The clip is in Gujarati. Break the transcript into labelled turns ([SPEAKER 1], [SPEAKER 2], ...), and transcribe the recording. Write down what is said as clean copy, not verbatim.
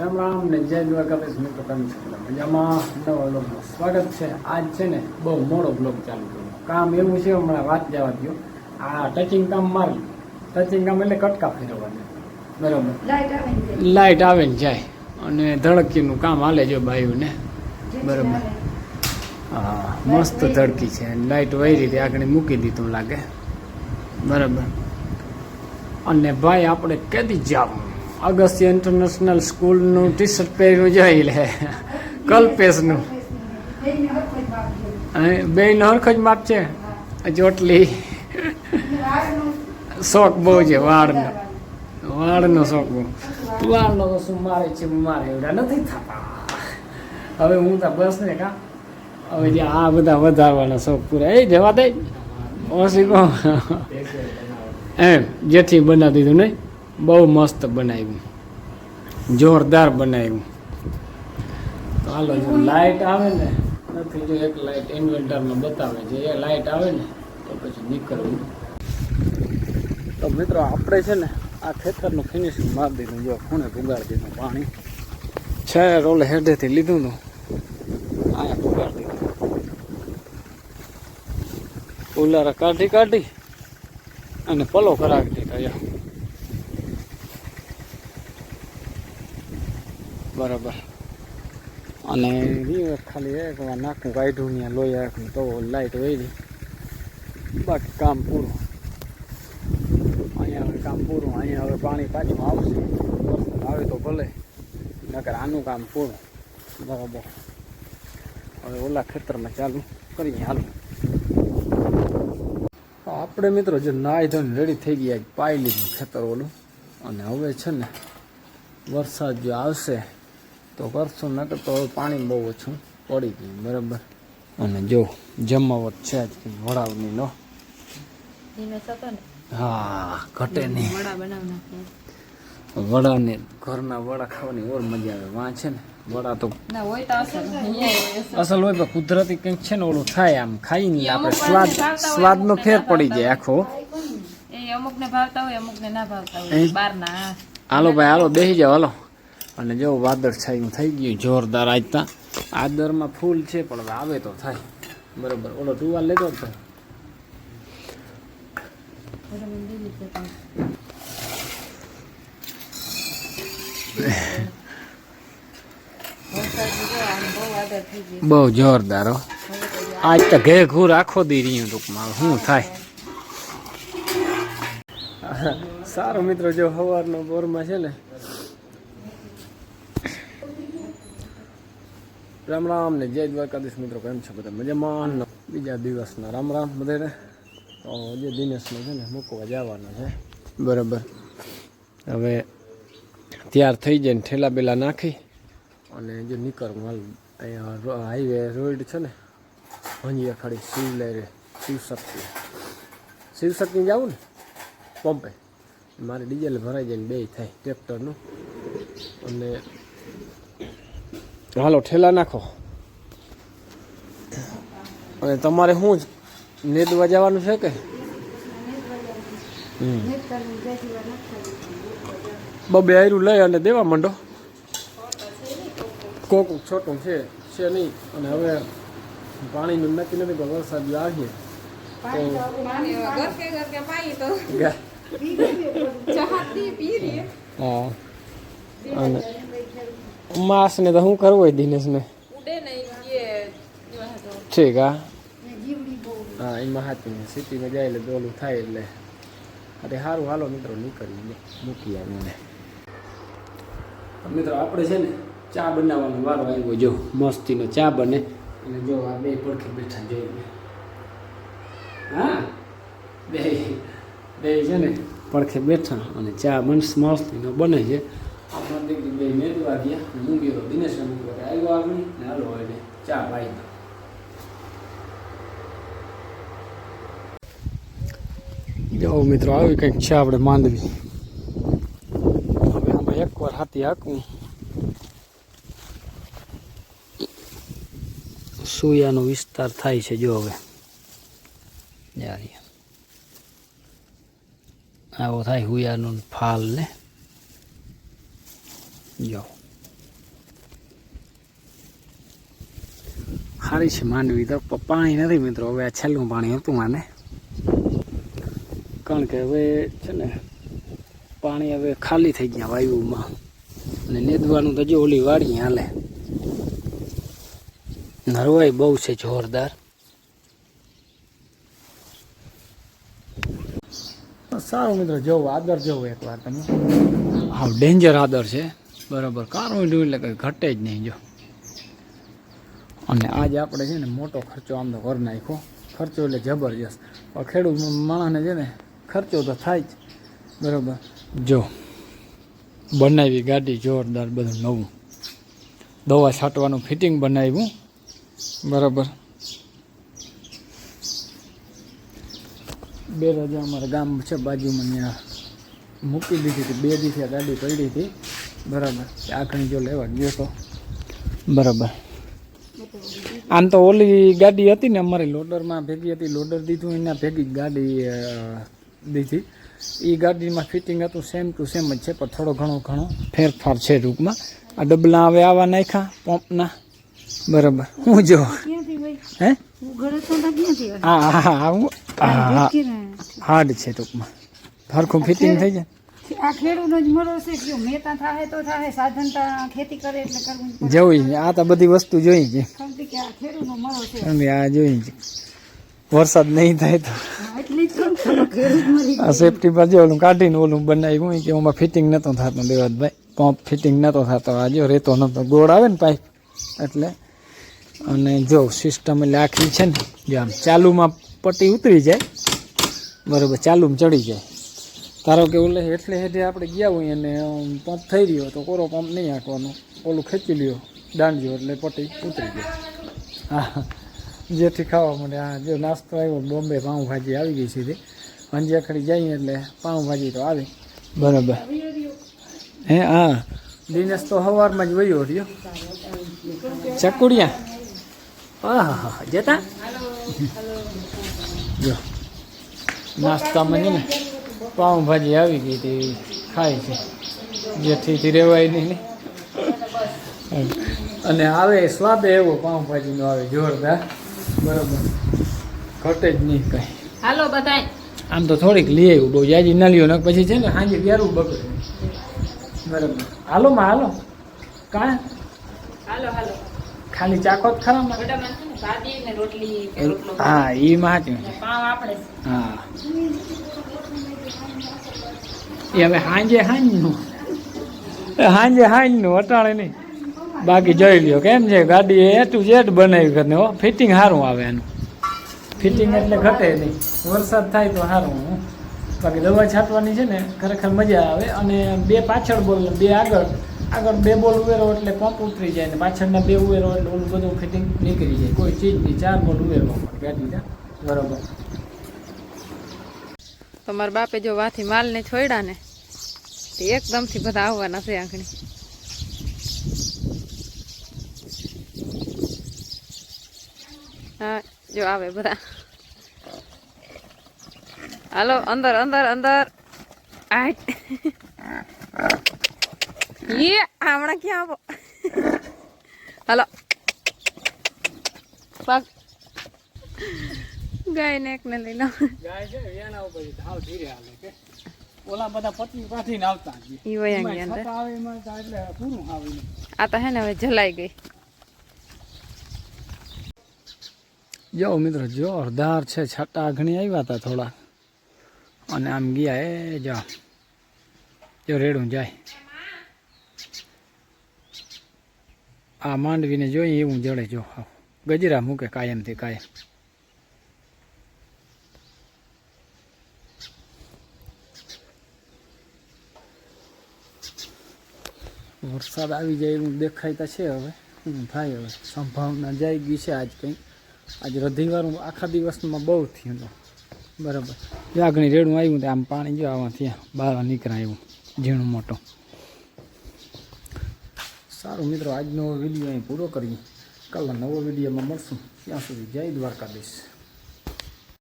[SPEAKER 1] રામ રામ ને જય દ્વારકાધીશ મિત્રો, કેમ છો? મજામાં? નવા બ્લોગમાં સ્વાગત છે. આજ છે ને બહુ મોડો બ્લોગ ચાલુ કર્યો. કામ એવું છે, હમણાં વાત જવા દો. આ ટચિંગ કામ મારી, ટચિંગ કામ એટલે કટકા ફેરવવાના, બરાબર. લાઇટ આવે ને જાય અને ધડકીનું કામ હાલે છે બાયુને, બરાબર. હા, મસ્ત ધડકી છે. લાઇટ વહી રીતે આગળ મૂકી દીધું લાગે, બરાબર. અને ભાઈ આપણે કેદી જાવ અગસ્ત્ય ઇન્ટરનેશનલ સ્કૂલનું ટી શર્ટ પહેર્યું જોઈ લે, કલ્પેશનું. બેયનો હરખ જ માપ છે. ચોટલી શોખ બહુ છે વાળનો, વાળનો શોખ બહુ. વાળનો તો શું મારે છે, મારે એવડા નથી થતા. હવે હું તો બસ ને કા હવે જે આ બધા વધારવાના શોખ પૂરા એ જવા દે ઓછી કહો એમ જેથી બનાવી દીધું નહીં, બહુ મસ્ત બનાવ્યું, જોરદાર બનાવ્યું. તો હાલો, જો લાઇટ આવે ને નથી, જો એક લાઇટ ઇન્વર્ટરમાં બતાવે છે, એ લાઇટ આવે ને તો પછી નીકળવું. તો મિત્રો આપણે છે ને આ ખેતરનું ફિનિશિંગ મારી દીધું. જો ખૂણે પુગાડી દીધું પાણી છે, રોલ હેડેથી લીધું હતું, અહીંયા પુગાડી દીધું. ઉલારા કાઢી અને પલો કરાવી દીધો, બરાબર. અને ખાલી એક વાર નાખું કાઢ્યું ત્યાં લોહી આખું તો લાઇટ વહી, બાકી કામ પૂરું. અહીંયા હવે કામ પૂરું. અહીંયા હવે પાણી પાછું આવશે, આવે તો ભલે, નકર આનું કામ પૂરું, બરાબર. હવે ઓલા ખેતરમાં ચાલુ કરીએ. હાલ આપણે મિત્રો જે નાહી ધોઈને રેડી થઈ ગયા, પાઈ લીધું ખેતર ઓલું. અને હવે છે ને વરસાદ જો આવશે તો કરશું, નકર તો હવે પાણી બહુ ઓછું પડી ગયું, બરાબર. અને જો જમાવટ છે જ વડાવની નો, હા ઘટે નહીં. વડાને ઘરના વડા ખાવાની ઓર મજા આવે. વાં છે ને વડા તો અસલ હોય, પણ કુદરતી કંઈક છે ને ઓલું થાય, આમ ખાઈને આપણે સ્વાદનો ફેર પડી જાય આખો.
[SPEAKER 2] અમુકને ભાવતા હોય, અમુકને ના ભાવતા હોય બહારના.
[SPEAKER 1] હાલો ભાઈ, હાલો બેસી જાઓ, હાલો. અને જો વાદળ છાયું થઈ ગયું જોરદાર. આજતા આદરમાં ફૂલ છે, પણ હવે આવે તો થાય, બરાબર. ઓલો ટુવાલ લેતો જ થાય. બહુ જોરદાર હો. આજ તો ઘે ઘૂર આખો દી રહ્યું ટૂંકમાં, શું થાય. સારું મિત્રો, જો સવારનો બોરમાં છે ને રામ રામ ને જય દ્વારકાધીશ મિત્રો, કેમ છો બધા? મજામાં? બીજા દિવસના રામ રામ બધાને. તો જે દિનેશને છે ને મૂકવા જવાના છે, બરાબર. હવે તૈયાર થઈ જાય ને ઠેલા બેલા નાખી અને જે નીકળવું હાલ. અહીંયા હાઈવે રોડ છે ને ભંજિયા ખાડી શિવશક્તિ જવું ને પંપે, મારે ડીઝલ ભરાઈ જાય ને બે થાય ટ્રેક્ટરનું. અને હાલો ઠેલા નાખો. અને તમારે શું જ નેદવા જવાનું છે કે? બબે આયરું લઈ અને દેવા માંડો. કોક છોટું છે નહીં. અને હવે પાણીનું નક્કી નથી, પણ વરસાદ જો આવીએ હા. અને માસ ને તો શું કરવું હોય દિનેશને? ઠીક. હા એમાં હાથી સિટીમાં જાય એટલે ડોલું થાય એટલે. અરે સારું, હાલો મિત્રો નીકળી મૂકી આવીને. મિત્રો આપણે છે ને ચા બનાવવાનો વારો આવ્યો. જો મસ્તીનો ચા બને. અને જો આ બે પડખે બેઠા જોઈએ, હા બે છે ને પડખે બેઠા અને ચા મસ્તીનો બને છે. આપણા દીકરી બે મેદવા ગયા, હું ગયો દિનેશને મૂકવા આવ્યો આગળ ને હાલો એટલે ચા પાઈ દો. જો મિત્રો આવી કંઈક છે આપણે માંડવી. હવે આમાં એકવાર હાથી હાંકવું. સૂયાનો વિસ્તાર થાય છે. જો હવે આવો થાય હુયાનો ફાલ ને. જો ખારી છે માંડવી તો પાણી નથી મિત્રો. હવે આ છેલ્લું પાણી હતું માને, કારણ કે હવે છે ને પાણી હવે ખાલી થઈ ગયા વાયુમાં, અને નેદવાનું તો જો ઓલી વાડી હાલે. નરવાઈ બહુ છે જોરદાર. સારું મિત્રો, જોવો આદર જોવો એકવાર તમે. હા ડેન્જર આદર છે બરાબર. કારું ડું એટલે કંઈ ઘટે જ નહીં જો. અને આજે આપણે છે ને મોટો ખર્ચો આમ તો કરી નાખ્યો. ખર્ચો એટલે જબરજસ્ત. ખેડૂત માણસને છે ને ખર્ચો તો થાય જ બરાબર. જો બનાવી ગાડી જોરદાર, બધું નવું. દવા છાંટવાનું ફિટિંગ બનાવ્યું બરાબર. બે રજા અમારા ગામ છે બાજુમાં, ત્યાં મૂકી દીધી હતી. 2 દિવસે ગાડી પડી હતી બરાબર. આખણી જો લેવા ગયો તો બરાબર. આમ તો ઓલી ગાડી હતી ને અમારી લોડરમાં ભેગી હતી, લોડર દીધું એના ભેગી ગાડી દીધી. એ ગાડીમાં ફિટિંગ હતું સેમ ટુ સેમ જ છે, પણ થોડો ઘણો ફેરફાર છે ટૂંકમાં. આ ડબલા હવે આવા નાખ્યા પંપના બરાબર. હું જો હે હા હાર્ડ છે ટૂંકમાં, સરખું ફિટિંગ થઈ જાય.
[SPEAKER 2] આ ખેડૂતનો જ મરો છે, જો મહેતા થાય તો થાય, સાધન ખેતી કરે એટલે કરવું
[SPEAKER 1] જોઈ. આ તો બધી વસ્તુ જોઈ છે,
[SPEAKER 2] કે આ ખેડૂતનો મરો છે.
[SPEAKER 1] અમે આ જોઈ છે. વરસાદ નહીં થાય તો આ સેફટી પર જો ઓલું કાઢીને ઓલું બનાવ્યું કે એમાં ફિટિંગ નહોતો થતો દેવાતભાઈ, પંપ ફિટિંગ નહોતો થતો. આ જો રેતો નહોતો, ગોળ આવે ને પાઇપ એટલે. અને જો સિસ્ટમ એટલે આખી છે ને જો આમ ચાલુમાં પટ્ટી ઉતરી જાય બરાબર, ચાલુમાં ચડી જાય. ધારો કે ઓલે એટલે હેઠે આપણે ગયા હોય અને પંપ થઈ રહ્યો તો કોરો પંપ નહીં હાંકવાનો, ઓલું ખેંચી લ્યો દાંડજો એટલે પટ્ટી ઉતરી જાય. હા જેથી ખાવા મળે. હા જો નાસ્તો આવ્યો, બોમ્બે પાઉંભાજી આવી ગઈ સીધી. અંજેખડી જઈએ એટલે પાઉંભાજી તો આવી બરાબર. હે હા દિનેશ તો સવારમાં જ વયો રહ્યો. ચકુડિયા હા હા જતા જો નાસ્તામાં ને પાઉંભાજી આવી ગઈ હતી, ખાય છે જેથી રહેવાય નહીં. અને આવે સ્વાદ એવો પાઉંભાજીનો આવે જોરદાર બરાબર, ઘટે જ નહીં કંઈ.
[SPEAKER 2] હાલો બધાય
[SPEAKER 1] આમ તો થોડીક લઈ આવ્યું, બહુ જાજી ના લ્યો ને પછી છે ને સાંજે વ્યારું બગડે બરાબર. હાલો માં હાલો કાં
[SPEAKER 2] હાલો હાલો
[SPEAKER 1] ખાલી ચાખો જ ખરા
[SPEAKER 2] ભાજી ને રોટલી
[SPEAKER 1] હા એ માચું છે.
[SPEAKER 2] પાવ આપણે
[SPEAKER 1] હા એ હવે સાંજે સાંજનું અટાણે નહીં. બાકી જોઈ લ્યો કેમ છે ગાડી એ ટુ ઝેડ બનાવી કરીને હો. ફિટિંગ સારું આવે એનું, ફિટિંગ એટલે ઘટે નહીં. વરસાદ થાય તો સારું. બાકી દવા છાંટવાની છે ને ખરેખર મજા આવે. અને 2 પાછળ બોલ 2 આગળ 2 બોલ ઉવેરો એટલે પંપ ઉતરી જાય, ને પાછળના 2 ઉવેરો એટલે ઓલું બધું ફિટિંગ નીકળી જાય. કોઈ ચીજની 4 બોલ ઉવેરવા પડે ગાડીના બરાબર.
[SPEAKER 2] તમારા બાપે જો વાથી માલને છોડ્યા ને તે એકદમથી બધા આવવાના છે આંગણી. હા જો આવે બધા. હાલો અંદર અંદર અંદર. ये हमारा क्या वो हेलो पग गाय ने एक ने लेना
[SPEAKER 1] ગાય છે એના ઉપર ધાવ ધીરે હાલે કે ઓલા બધા પતલી પાથીને આવતા
[SPEAKER 2] ઈ વયા ગયા અંદર
[SPEAKER 1] આવે એમાં એટલે પૂરું આવે.
[SPEAKER 2] આ તો હે ને હવે જલાઈ ગઈ.
[SPEAKER 1] જો મિત્રો જોરદાર છે. છટા ઘણી આવ્યા હતા થોડા અને આમ ગયા એ જો રેડું જાય. આ માંડવીને જોઈએ એવું જડે જો ગજરા મૂકે કાયમથી કાયમ. વરસાદ આવી જાય એવું દેખાયતા છે. હવે શું થાય હવે સંભાવના જાય ગઈ છે. આજ કંઈ આજ રવિવારનું આખા દિવસમાં બહુ થયું હતું બરાબર. આગળ રેડું આવ્યું તો આમ પાણી જો આવા ત્યાં બહાર નીકળાય એવું ઝીણું મોટું. સારું મિત્રો આજનો વિડીયો અહીં પૂરો કરીએ. કાલના નવો વિડીયોમાં મળશું. ત્યાં સુધી જય દ્વારકાધીશ.